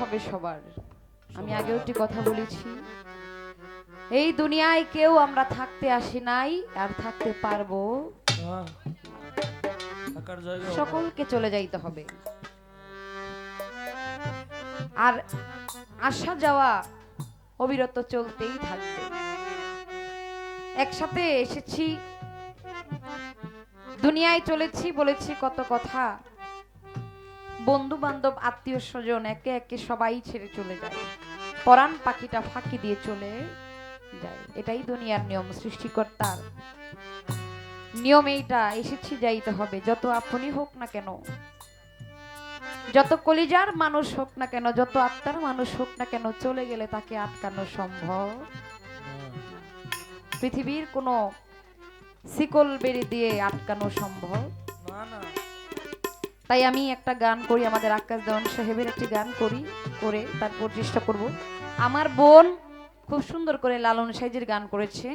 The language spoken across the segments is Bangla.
হবে সবার। আমি আগেও একটি কথা বলেছি, এই দুনিয়ায় কেউ আমরা থাকতে আসি নাই আর থাকতে পারবো, সকলকে চলে যাইতে হবে। আর আসা যাওয়া অবিরত চলতেই থাকবে। একসাথে এসেছি, দুনিয়ায় চলেছি, বলেছি কত কথা, বন্ধু বান্ধব আত্মীয় স্বজন একে একে সবাই ছেড়ে চলে যায়, পরাণ পাখিটা ফাঁকি দিয়ে চলে যায়। এটাই দুনিয়ার নিয়ম, সৃষ্টিকর্তার নিয়ম এইটা। এসেছি, যাইতে হবে। যত আপনি হোক না কেন, যত কলিজার মানুষ হোক না কেন, যত আত্মার মানুষ হোক না কেন, চলে গেলে তাকে আটকানো সম্ভব। পৃথিবীর কোনো শিকল বেড়ি দিয়ে আটকানো সম্ভব না। তাই আমি একটা গান করি, আমাদের আকাশ দেওয়ান সাহেবের একটি গান করি, করে তারপর চেষ্টা করব। আমার বোন খুব সুন্দর করে লালন সাইজির গান করেছে,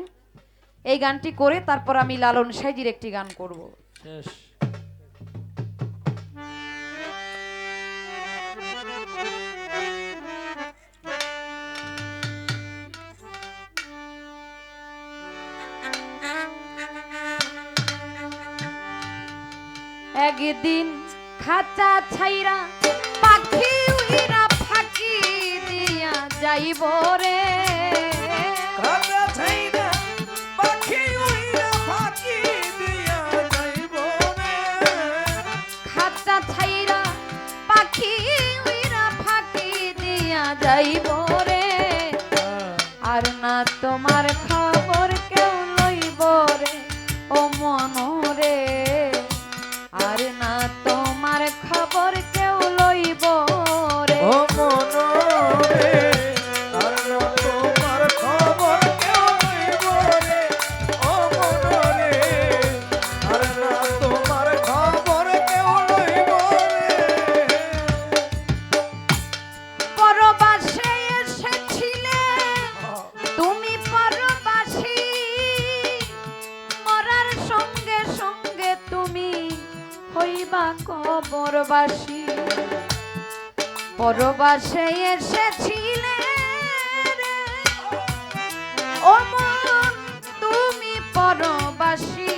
এই গানটি করে তারপর আমি লালন সাইজির একটি গান করব। একদিন খাঁচা ছাইরা পাখি উইরা ফাঁকি দিয়া যাইব রে, খাঁচা ছাইরা পাখি উইরা ফাঁকি দিয়া যাইব রে, খাঁচা ছাইরা পাখি উইরা ফাঁকি দিয়া যাইব রে। আর না তোমার খবর কেউ লইব রে ও মনরে, আর না তোমার খবর কেউ লইব রে ও মনরে, আর না তোমার খবর কেউ লইব রে, ও মনরে, আর না তোমার খবর কেউ লইব রে। পরবাসে এসেছিলে তুমি পরবাসী, মরার সঙ্গে সঙ্গে তুমি হইবা কবরবাসী। পরবাসে এসেছিলে রে ও মন তুমি পরবাসী,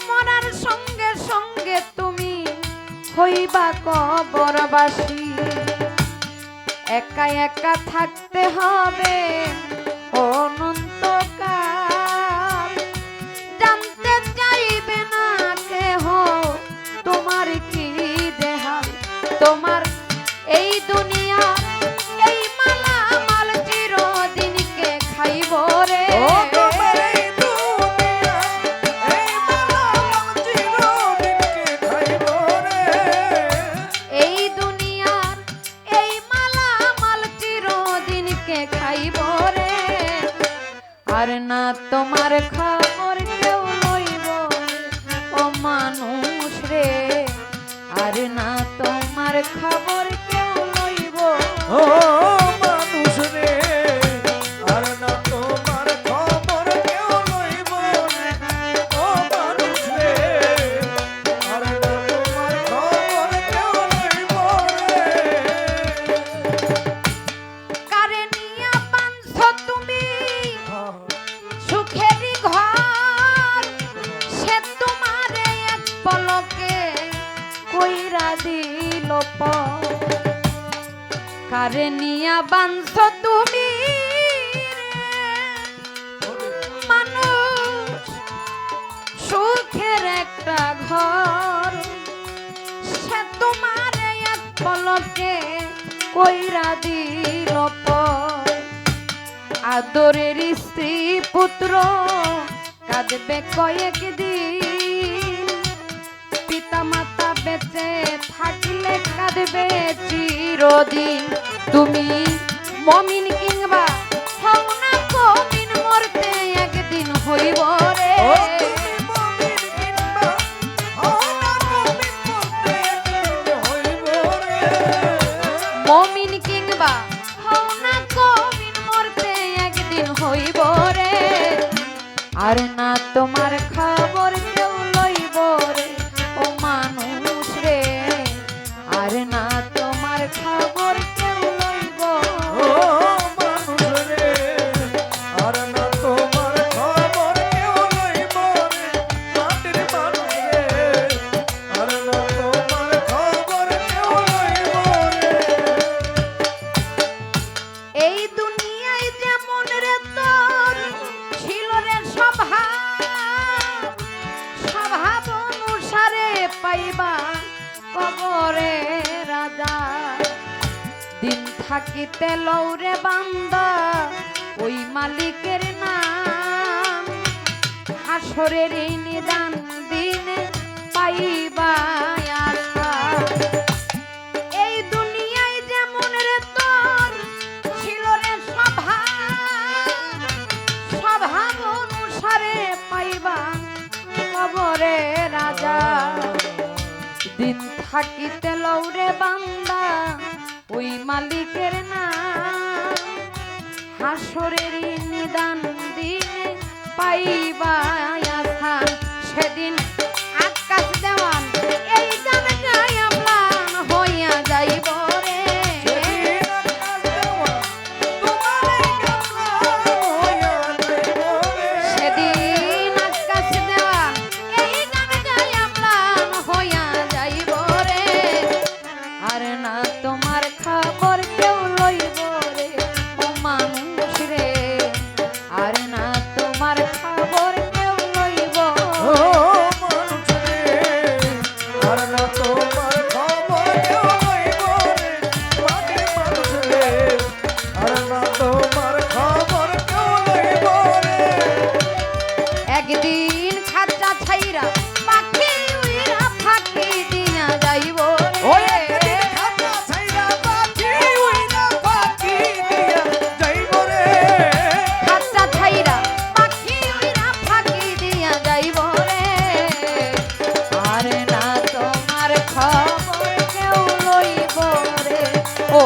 মরার সঙ্গে সঙ্গে তুমি হইবা কবরবাসী। একা একা থাকতে হবে অনন্তকাল, জানতে চাইবে না কেহ তোমার কি দেহাল। তোমার এই দুনিয়া এই মালামাল চিরদিনকে খাইব রে, ও তোমার এই দুনিয়া এই মালামাল চিরদিনকে খাইব রে, এই দুনিয়ার এই মালামাল চিরদিনকে খাইব রে। আর না তোমার খবর কেউ লইব রে ও মানুষ রে, আর না তোমার খবর কেউ লইব। ও মানুষ রে, আর না তোমার খবর কেউ লইব রে, ও মানুষ রে, আর না তোমার খবর কেউ লইব রে। কারে নিয়া বাঁধছ তুমি সুখেরই ঘর, সে তোমারে এক পলকে কইরা দিল পর। কারে নিয়া বাঁধছ তুমি মানুষ সুখের একটা ঘর, সে তোমারে এক পলকে কইরা দিল পর। আদরের স্ত্রী পুত্র কাঁদবে কয়েক দিন, পিতা মাতা বেঁচে থাকলে কাঁদবে চিরদিন। তুমি মমিন কিংবা হও না কমিন, মরতে একদিন হইব রে। ও তুমি মুমিন কিংবা হও না মুমিন, মরতে একদিন হইব রে। মমিন কিংবা হও না কমিন, মরতে একদিন হইব রে। আর না তোমার খবর কেউ লইব রে ও মানুষ রে, আর না তোমার খবর দিন থাকিতে লৌরে বান্দা ওই মালিকের নাম হাসরের এই নিদান দিনে পাইবা আল্লাহ। এই দুনিয়ায় যেমন রে তোর ছিল রে স্বভাব অনুসারে পাইবা কবরে রাজা। দিন থাকিতে লৌরে বান্দা ওই মালিকের নাম হাসরের নিদান দিনে পাইবা আসান। সেদিন আকাশ দেওয়ান এই গান গায়া ম্লান হইয়া যাইব রে। সেদিন আকাশ দেওয়ান এই গান গায়া ম্লান হইয়া যাইব রে। আর না তোমার খবর কেউ লইব রে ও মানুষ রে। আর না তোমার খবর কেউ লইব ও মানুষ রে, আর না তোমার খবর কেউ লইব রে। মাটি মানুষ রে, আর না তোমার খবর কেউ লইব রে। একদিন খাঁচা ছাইরা পাখি উইরা ফাঁকি দিয়া যাইব ওই রে। একদিন খাতা ছাইরা পাখি উইরা পাখি দিয়া যাইব রে। খাঁচা ছাইরা পাখি উইরা ফাঁকি দিয়া যাইব রে। আর না তোমার খবর কেউ লইব রে ও